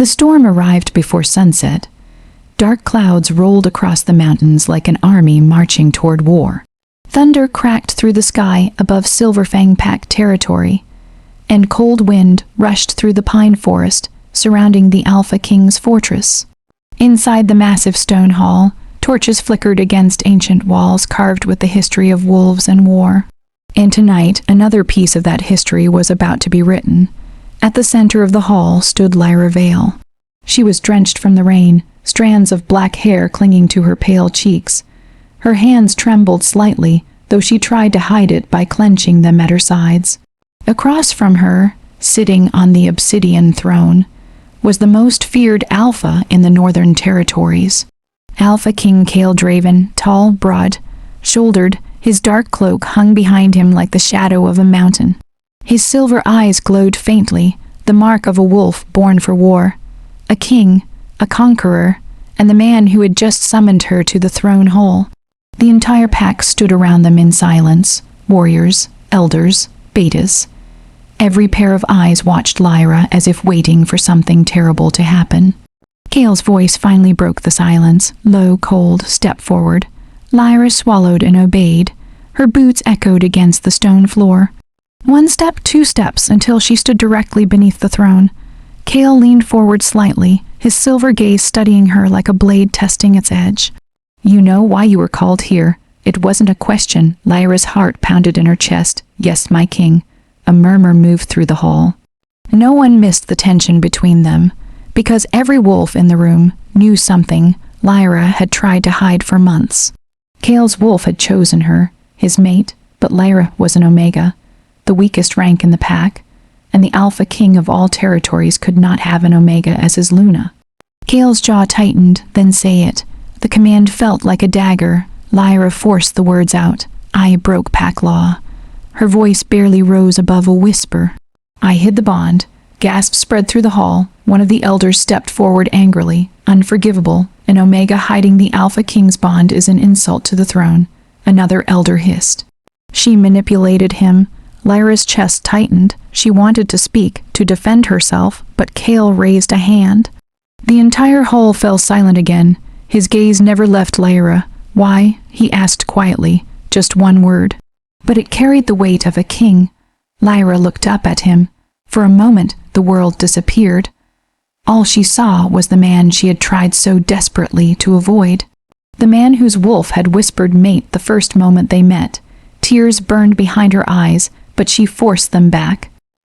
The storm arrived before sunset. Dark clouds rolled across the mountains like an army marching toward war. Thunder cracked through the sky above Silver Fang Pack territory, and cold wind rushed through the pine forest surrounding the Alpha King's fortress. Inside the massive stone hall, torches flickered against ancient walls carved with the history of wolves and war. And tonight, another piece of that history was about to be written. At the center of the hall stood Lyra Vale. She was drenched from the rain, strands of black hair clinging to her pale cheeks. Her hands trembled slightly, though she tried to hide it by clenching them at her sides. Across from her, sitting on the obsidian throne, was the most feared Alpha in the Northern Territories. Alpha King Kale Draven, tall, broad-shouldered, his dark cloak hung behind him like the shadow of a mountain. His silver eyes glowed faintly, the mark of a wolf born for war. A king, a conqueror, and the man who had just summoned her to the throne hall. The entire pack stood around them in silence, warriors, elders, betas. Every pair of eyes watched Lyra as if waiting for something terrible to happen. Kale's voice finally broke the silence, low, cold, step forward. Lyra swallowed and obeyed. Her boots echoed against the stone floor. One step, two steps, until she stood directly beneath the throne. Kale leaned forward slightly, his silver gaze studying her like a blade testing its edge. "You know why you were called here." It wasn't a question. Lyra's heart pounded in her chest. "Yes, my king." A murmur moved through the hall. No one missed the tension between them, because every wolf in the room knew something Lyra had tried to hide for months. Kale's wolf had chosen her, his mate, but Lyra was an Omega, the weakest rank in the pack, and the Alpha King of all territories could not have an Omega as his Luna. Kale's jaw tightened, then say it. The command felt like a dagger. Lyra forced the words out. "I broke pack law." Her voice barely rose above a whisper. "I hid the bond." Gasps spread through the hall. One of the elders stepped forward angrily. "Unforgivable. An Omega hiding the Alpha King's bond is an insult to the throne." Another elder hissed. "She manipulated him." Lyra's chest tightened. She wanted to speak, to defend herself, but Kale raised a hand. The entire hall fell silent again. His gaze never left Lyra. "Why?" he asked quietly. Just one word. But it carried the weight of a king. Lyra looked up at him. For a moment, the world disappeared. All she saw was the man she had tried so desperately to avoid. The man whose wolf had whispered mate the first moment they met. Tears burned behind her eyes, but she forced them back.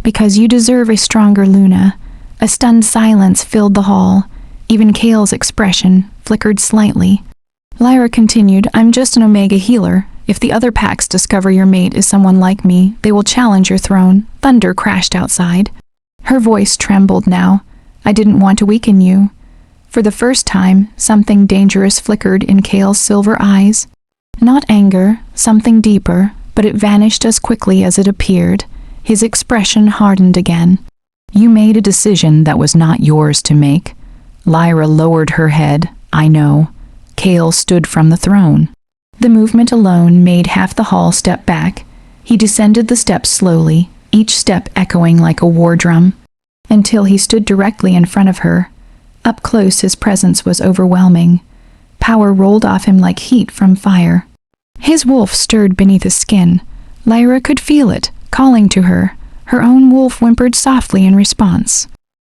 "Because you deserve a stronger Luna." A stunned silence filled the hall. Even Kale's expression flickered slightly. Lyra continued, "I'm just an Omega healer. If the other packs discover your mate is someone like me, they will challenge your throne." Thunder crashed outside. Her voice trembled now. "I didn't want to weaken you." For the first time, something dangerous flickered in Kale's silver eyes. Not anger, something deeper, but it vanished as quickly as it appeared. His expression hardened again. "You made a decision that was not yours to make." Lyra lowered her head. "I know." Kale stood from the throne. The movement alone made half the hall step back. He descended the steps slowly, each step echoing like a war drum, until he stood directly in front of her. Up close, his presence was overwhelming. Power rolled off him like heat from fire. His wolf stirred beneath his skin. Lyra could feel it, calling to her. Her own wolf whimpered softly in response.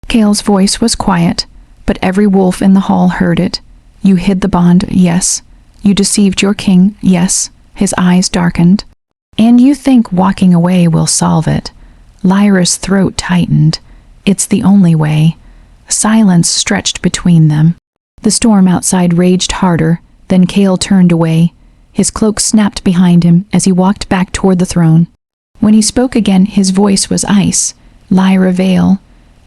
Kale's voice was quiet, but every wolf in the hall heard it. "You hid the bond, yes. You deceived your king, yes." His eyes darkened. "And you think walking away will solve it." Lyra's throat tightened. "It's the only way." Silence stretched between them. The storm outside raged harder, then Kale turned away. His cloak snapped behind him as he walked back toward the throne. When he spoke again, his voice was ice. "Lyra Vale."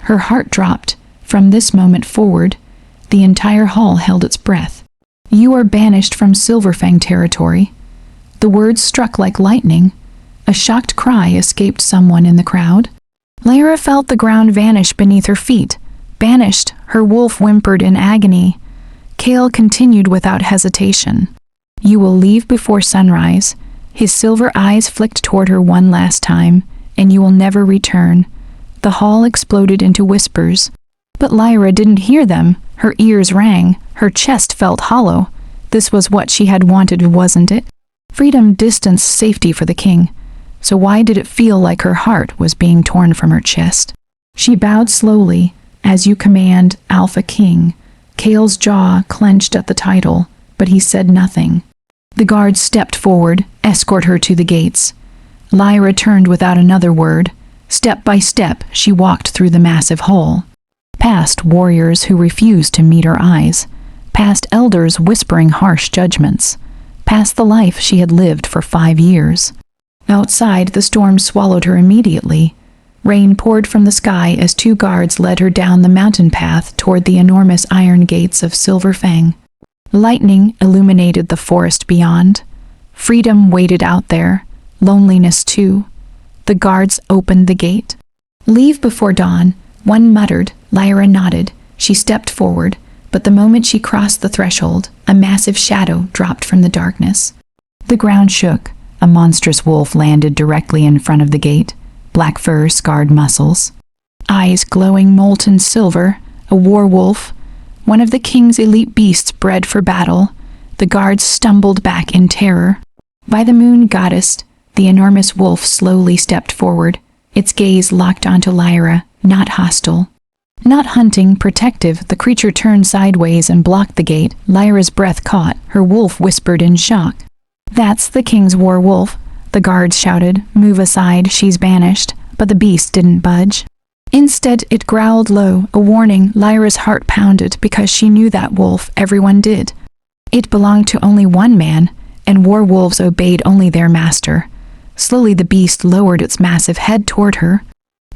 Her heart dropped. From this moment forward, the entire hall held its breath. "You are banished from Silver Fang territory." The words struck like lightning. A shocked cry escaped someone in the crowd. Lyra felt the ground vanish beneath her feet. Banished, her wolf whimpered in agony. Kale continued without hesitation. "You will leave before sunrise." His silver eyes flicked toward her one last time. "And you will never return." The hall exploded into whispers. But Lyra didn't hear them. Her ears rang. Her chest felt hollow. This was what she had wanted, wasn't it? Freedom, distance, safety for the king. So why did it feel like her heart was being torn from her chest? She bowed slowly. "As you command, Alpha King." Kale's jaw clenched at the title, but he said nothing. The guards stepped forward, escort her to the gates. Lyra turned without another word. Step by step, she walked through the massive hall. Past warriors who refused to meet her eyes. Past elders whispering harsh judgments. Past the life she had lived for 5 years. Outside, the storm swallowed her immediately. Rain poured from the sky as 2 guards led her down the mountain path toward the enormous iron gates of Silver Fang. Lightning illuminated the forest beyond. Freedom waited out there. Loneliness too. The guards opened the gate. "Leave before dawn," one muttered. Lyra nodded. She stepped forward, but the moment she crossed the threshold, a massive shadow dropped from the darkness. The ground shook. A monstrous wolf landed directly in front of the gate. Black fur, scarred muscles. Eyes glowing molten silver. A werewolf. One of the king's elite beasts bred for battle. The guards stumbled back in terror. By the moon goddess, the enormous wolf slowly stepped forward. Its gaze locked onto Lyra, not hostile. Not hunting, protective, the creature turned sideways and blocked the gate. Lyra's breath caught. Her wolf whispered in shock. "That's the king's werewolf," the guards shouted. "Move aside, she's banished." But the beast didn't budge. Instead, it growled low, a warning. Lyra's heart pounded because she knew that wolf, everyone did. It belonged to only one man, and werewolves obeyed only their master. Slowly the beast lowered its massive head toward her.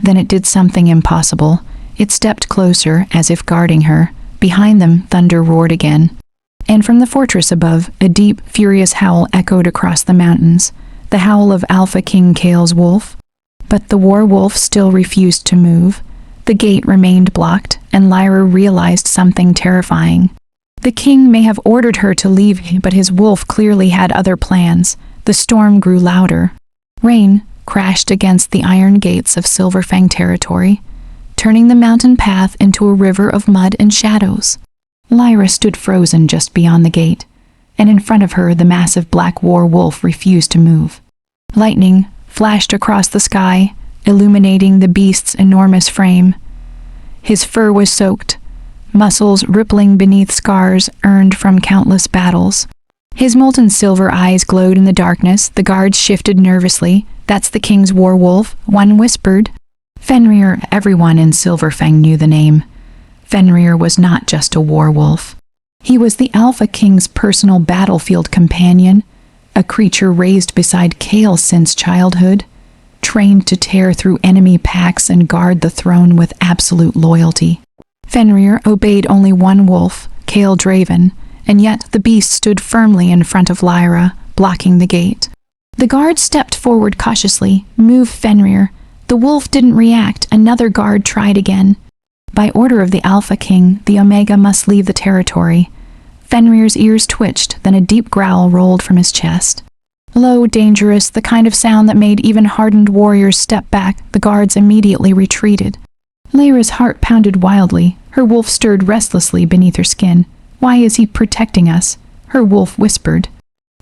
Then it did something impossible. It stepped closer, as if guarding her. Behind them, thunder roared again. And from the fortress above, a deep, furious howl echoed across the mountains. The howl of Alpha King Kale's wolf. But the werewolf still refused to move. The gate remained blocked, and Lyra realized something terrifying. The king may have ordered her to leave, but his wolf clearly had other plans. The storm grew louder. Rain crashed against the iron gates of Silver Fang territory, turning the mountain path into a river of mud and shadows. Lyra stood frozen just beyond the gate, and in front of her the massive black werewolf refused to move. Lightning flashed across the sky, illuminating the beast's enormous frame. His fur was soaked, muscles rippling beneath scars earned from countless battles. His molten silver eyes glowed in the darkness. The guards shifted nervously. "That's the king's werewolf," one whispered. Fenrir, everyone in Silver Fang knew the name. Fenrir was not just a werewolf. He was the Alpha King's personal battlefield companion, a creature raised beside Kale since childhood, trained to tear through enemy packs and guard the throne with absolute loyalty. Fenrir obeyed only one wolf, Kale Draven, and yet the beast stood firmly in front of Lyra, blocking the gate. The guard stepped forward cautiously. "Move, Fenrir." The wolf didn't react. Another guard tried again. By order of the Alpha King, the Omega must leave the territory. Fenrir's ears twitched, then a deep growl rolled from his chest. Low, dangerous, the kind of sound that made even hardened warriors step back. The guards immediately retreated. Lyra's heart pounded wildly. Her wolf stirred restlessly beneath her skin. "Why is he protecting us?" her wolf whispered.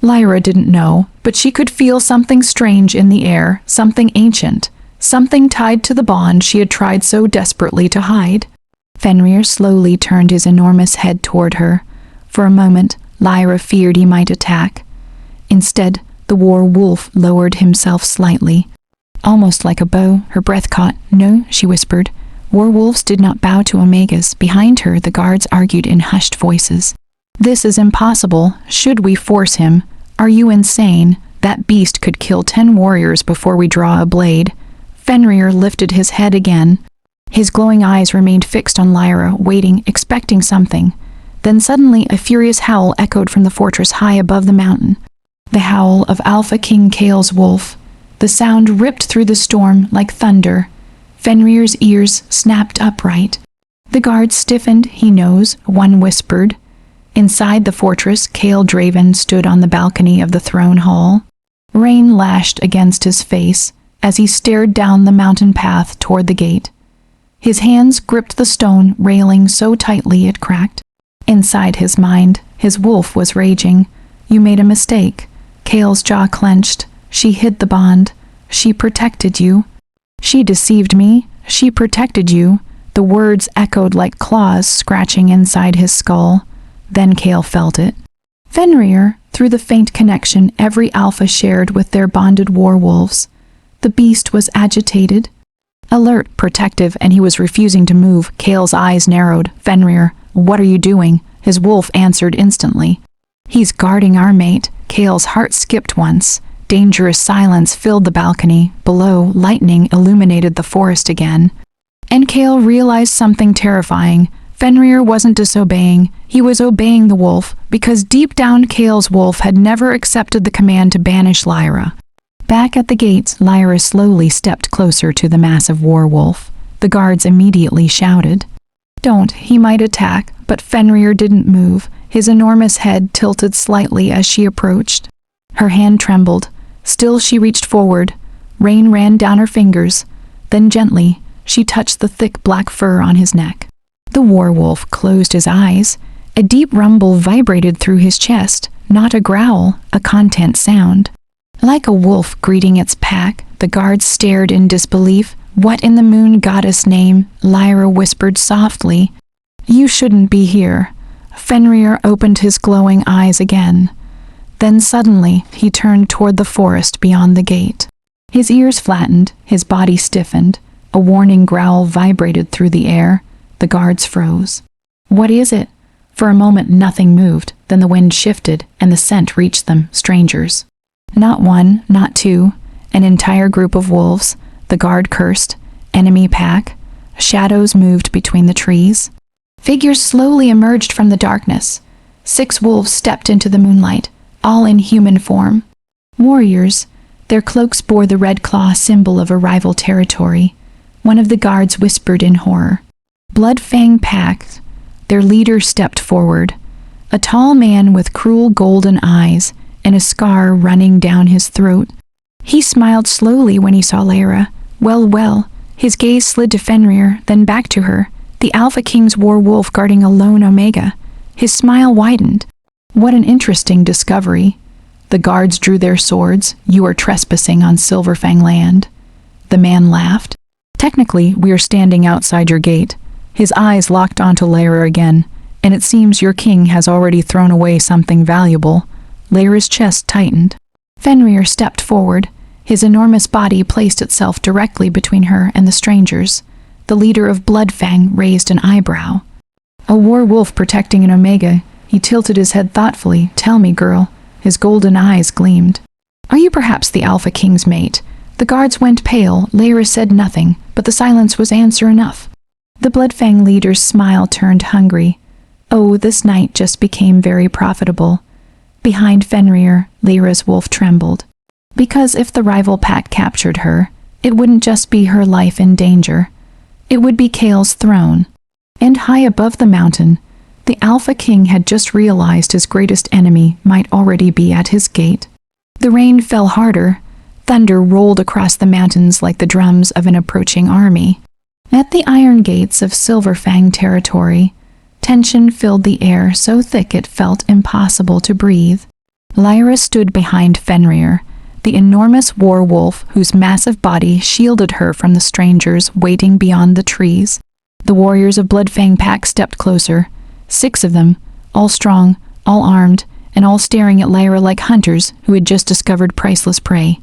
Lyra didn't know, but she could feel something strange in the air, something ancient, something tied to the bond she had tried so desperately to hide. Fenrir slowly turned his enormous head toward her. For a moment, Lyra feared he might attack. Instead, the werewolf lowered himself slightly. Almost like a bow, her breath caught. "No," she whispered. Werewolves did not bow to Omegas. Behind her, the guards argued in hushed voices. "This is impossible. Should we force him? Are you insane? That beast could kill 10 warriors before we draw a blade." Fenrir lifted his head again. His glowing eyes remained fixed on Lyra, waiting, expecting something. Then suddenly a furious howl echoed from the fortress high above the mountain. The howl of Alpha King Kale's wolf. The sound ripped through the storm like thunder. Fenrir's ears snapped upright. "The guards stiffened, he knows," one whispered. Inside the fortress, Kale Draven stood on the balcony of the throne hall. Rain lashed against his face as he stared down the mountain path toward the gate. His hands gripped the stone railing so tightly it cracked. Inside his mind, his wolf was raging. You made a mistake. Kale's jaw clenched. She hid the bond. She protected you. She deceived me. She protected you. The words echoed like claws scratching inside his skull. Then Kale felt it. Fenrir, through the faint connection every alpha shared with their bonded werewolves. The beast was agitated. Alert, protective, and he was refusing to move. Kale's eyes narrowed. Fenrir, what are you doing? His wolf answered instantly. He's guarding our mate. Kale's heart skipped once. Dangerous silence filled the balcony. Below, lightning illuminated the forest again. And Kale realized something terrifying. Fenrir wasn't disobeying. He was obeying the wolf, because deep down Kale's wolf had never accepted the command to banish Lyra. Back at the gates, Lyra slowly stepped closer to the massive werewolf. The guards immediately shouted. Don't, he might attack, but Fenrir didn't move. His enormous head tilted slightly as she approached. Her hand trembled. Still she reached forward. Rain ran down her fingers. Then gently, she touched the thick black fur on his neck. The werewolf closed his eyes. A deep rumble vibrated through his chest, not a growl, a content sound. Like a wolf greeting its pack, the guards stared in disbelief. What in the moon goddess name? Lyra whispered softly. You shouldn't be here. Fenrir opened his glowing eyes again. Then suddenly, he turned toward the forest beyond the gate. His ears flattened, his body stiffened. A warning growl vibrated through the air. The guards froze. What is it? For a moment nothing moved, then the wind shifted, and the scent reached them, strangers. Not one, not two, an entire group of wolves. The guard cursed. Enemy pack. Shadows moved between the trees. Figures slowly emerged from the darkness. 6 wolves stepped into the moonlight, all in human form. Warriors. Their cloaks bore the red claw symbol of a rival territory. One of the guards whispered in horror. Blood Fang packed. Their leader stepped forward. A tall man with cruel golden eyes and a scar running down his throat. He smiled slowly when he saw Lyra. Well, his gaze slid to Fenrir, then back to her. The Alpha King's werewolf guarding a lone Omega. His smile widened. What an interesting discovery. The guards drew their swords. You are trespassing on Silverfang land. The man laughed. Technically, we are standing outside your gate. His eyes locked onto Lyra again, and it seems your king has already thrown away something valuable. Lyra's chest tightened. Fenrir stepped forward. His enormous body placed itself directly between her and the strangers. The leader of Blood Fang raised an eyebrow. A werewolf protecting an Omega. He tilted his head thoughtfully. Tell me, girl. His golden eyes gleamed. Are you perhaps the Alpha King's mate? The guards went pale. Lyra said nothing, but the silence was answer enough. The Blood Fang leader's smile turned hungry. Oh, this night just became very profitable. Behind Fenrir, Lyra's wolf trembled. Because if the rival pack captured her, it wouldn't just be her life in danger. It would be Kale's throne. And high above the mountain, the Alpha King had just realized his greatest enemy might already be at his gate. The rain fell harder. Thunder rolled across the mountains like the drums of an approaching army. At the iron gates of Silverfang territory, tension filled the air so thick it felt impossible to breathe. Lyra stood behind Fenrir, the enormous werewolf whose massive body shielded her from the strangers waiting beyond the trees. The warriors of Blood Fang pack stepped closer, 6 of them, all strong, all armed, and all staring at Lyra like hunters who had just discovered priceless prey.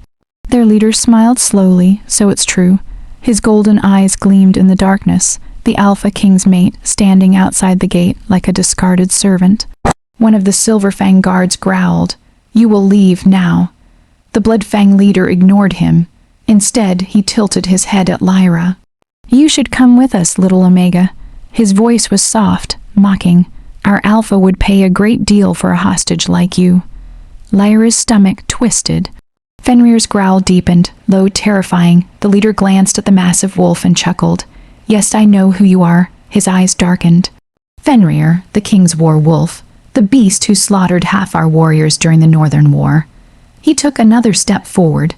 Their leader smiled slowly, so it's true. His golden eyes gleamed in the darkness, the Alpha King's mate standing outside the gate like a discarded servant. One of the Silverfang guards growled, You will leave now. The Blood Fang leader ignored him. Instead, he tilted his head at Lyra. You should come with us, little Omega. His voice was soft, mocking. Our Alpha would pay a great deal for a hostage like you. Lyra's stomach twisted. Fenrir's growl deepened, low, terrifying. The leader glanced at the massive wolf and chuckled. Yes, I know who you are. His eyes darkened. Fenrir, the king's werewolf, the beast who slaughtered half our warriors during the Northern War. He took another step forward.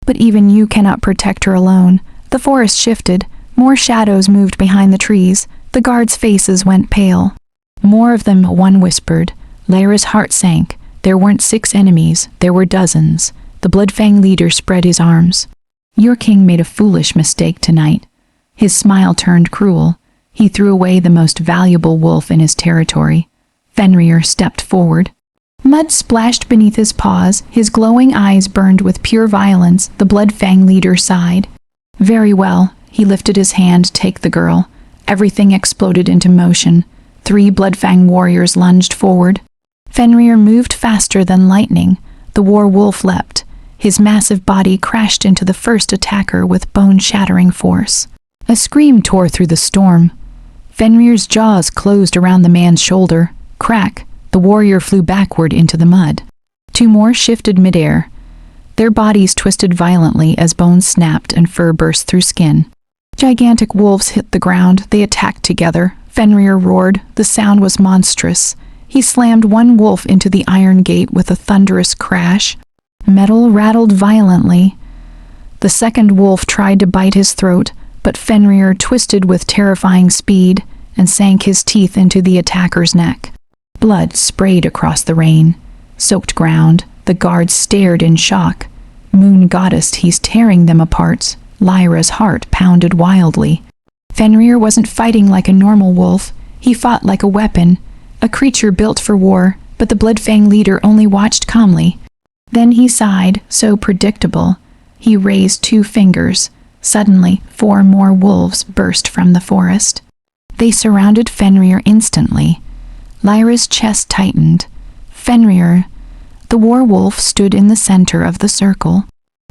But even you cannot protect her alone. The forest shifted. More shadows moved behind the trees. The guards' faces went pale. More of them, one whispered. Lyra's heart sank. There weren't 6 enemies, there were dozens. The Blood Fang leader spread his arms. Your king made a foolish mistake tonight. His smile turned cruel. He threw away the most valuable wolf in his territory. Fenrir stepped forward. Mud splashed beneath his paws, his glowing eyes burned with pure violence. The Blood Fang leader sighed. Very well, he lifted his hand. Take the girl. Everything exploded into motion. 3 Blood Fang warriors lunged forward. Fenrir moved faster than lightning. The war wolf leapt. His massive body crashed into the first attacker with bone-shattering force. A scream tore through the storm. Fenrir's jaws closed around the man's shoulder. Crack! The warrior flew backward into the mud. 2 more shifted midair. Their bodies twisted violently as bones snapped and fur burst through skin. Gigantic wolves hit the ground. They attacked together. Fenrir roared. The sound was monstrous. He slammed one wolf into the iron gate with a thunderous crash. Metal rattled violently. The second wolf tried to bite his throat, but Fenrir twisted with terrifying speed and sank his teeth into the attacker's neck. Blood sprayed across the rain-soaked ground. The guards stared in shock. Moon goddess, he's tearing them apart. Lyra's heart pounded wildly. Fenrir wasn't fighting like a normal wolf. He fought like a weapon, a creature built for war, but the Blood Fang leader only watched calmly. Then he sighed, so predictable. He raised 2 fingers. Suddenly, 4 more wolves burst from the forest. They surrounded Fenrir instantly. Lyra's chest tightened. Fenrir, the war wolf, stood in the center of the circle.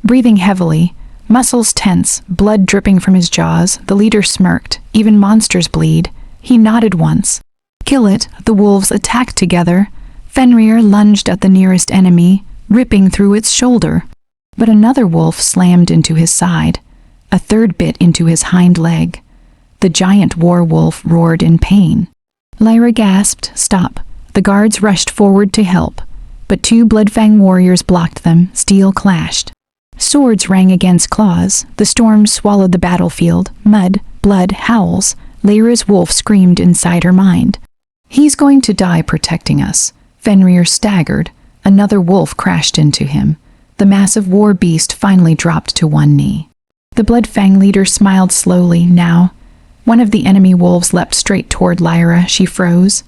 Breathing heavily, muscles tense, blood dripping from his jaws, the leader smirked. Even monsters bleed. He nodded once. Kill it, the wolves attacked together. Fenrir lunged at the nearest enemy, ripping through its shoulder. But another wolf slammed into his side. A third bit into his hind leg. The giant war wolf roared in pain. Lyra gasped, "Stop." The guards rushed forward to help, but 2 Blood Fang warriors blocked them. Steel clashed. Swords rang against claws. The storm swallowed the battlefield. Mud, blood, howls. Lyra's wolf screamed inside her mind. He's going to die protecting us. Fenrir staggered. Another wolf crashed into him. The massive war beast finally dropped to one knee. The Blood Fang leader smiled slowly now. One of the enemy wolves leapt straight toward Lyra. She froze.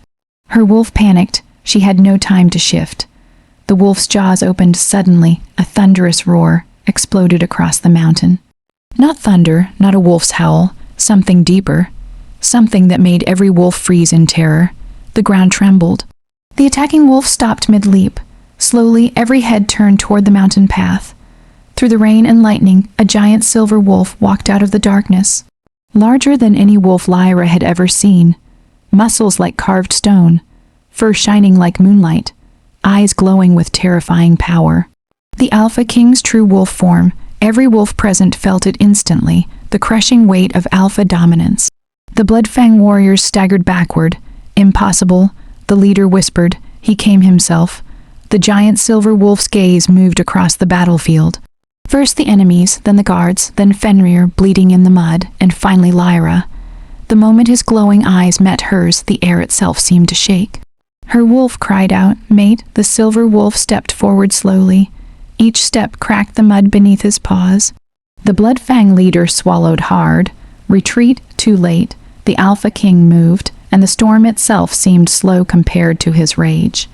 Her wolf panicked. She had no time to shift. The wolf's jaws opened suddenly. A thunderous roar exploded across the mountain. Not thunder, not a wolf's howl. Something deeper. Something that made every wolf freeze in terror. The ground trembled. The attacking wolf stopped mid-leap. Slowly, every head turned toward the mountain path. Through the rain and lightning, a giant silver wolf walked out of the darkness. Larger than any wolf Lyra had ever seen. Muscles like carved stone. Fur shining like moonlight. Eyes glowing with terrifying power. The Alpha King's true wolf form. Every wolf present felt it instantly, the crushing weight of alpha dominance. The Blood Fang warriors staggered backward. Impossible, the leader whispered. He came himself. The giant silver wolf's gaze moved across the battlefield. First the enemies, then the guards, then Fenrir bleeding in the mud, and finally Lyra. The moment his glowing eyes met hers, the air itself seemed to shake. Her wolf cried out, "Mate!" The silver wolf stepped forward slowly. Each step cracked the mud beneath his paws. The Blood Fang leader swallowed hard. Retreat, too late. The Alpha King moved, and the storm itself seemed slow compared to his rage.